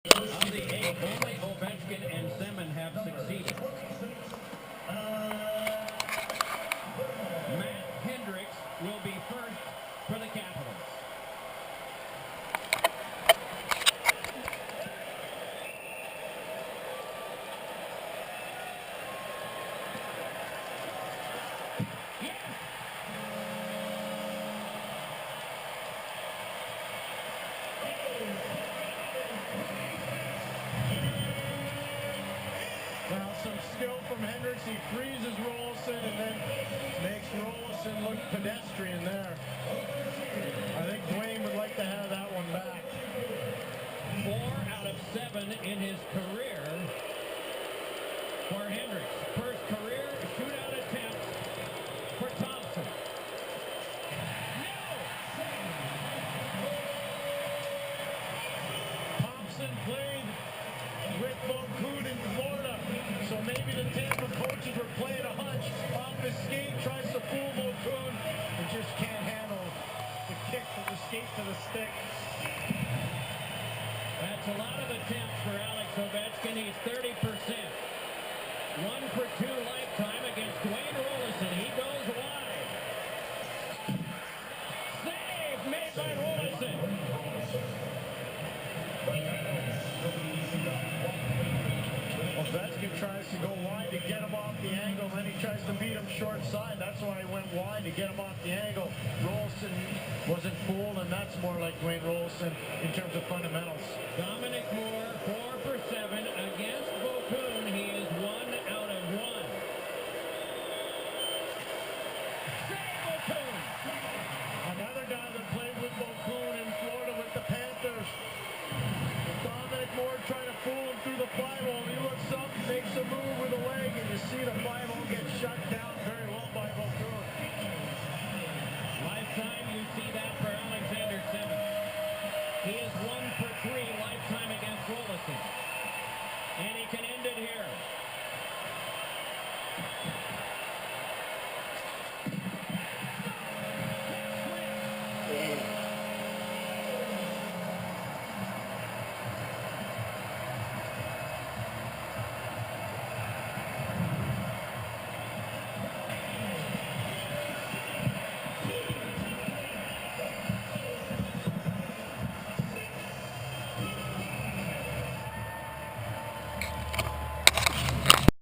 Of the eight, only Ovechkin and Semin have succeeded. Matt Hendricks will be first for the Capitals. Now some skill from Hendricks. He freezes Rolison and then makes Rolison look pedestrian there. I think Dwayne would like to have that one back. 4 out of 7 in his career for Hendricks. First career shootout attempt for Thompson. Thompson played with Vancouver in Florida, so maybe the Tampa coaches were playing a hunch. Off his skate, tries to fool Vancouver, and just can't handle the kick from the skate to the stick. That's a lot of attempts for Alex Ovechkin. He's 30%. 1 for 2 lifetime against Dwayne Rolison. He goes wide. Save made by Rolison. Ovechkin tries to go wide to get him off the angle, then he tries to beat him short side. That's why he went wide, to get him off the angle. Rolison wasn't fooled, and that's more like Dwayne Rolison in terms of fundamentals. Dominic Moore, 4 for 7 against Vancouver. He is 1 out of 1. Save Vancouver. Another guy that played with Vancouver in Florida with the Panthers. Dominic Moore trying to fool him through the 5-hole. He looks up, makes a move with a leg, and you see the 5-hole get shut down.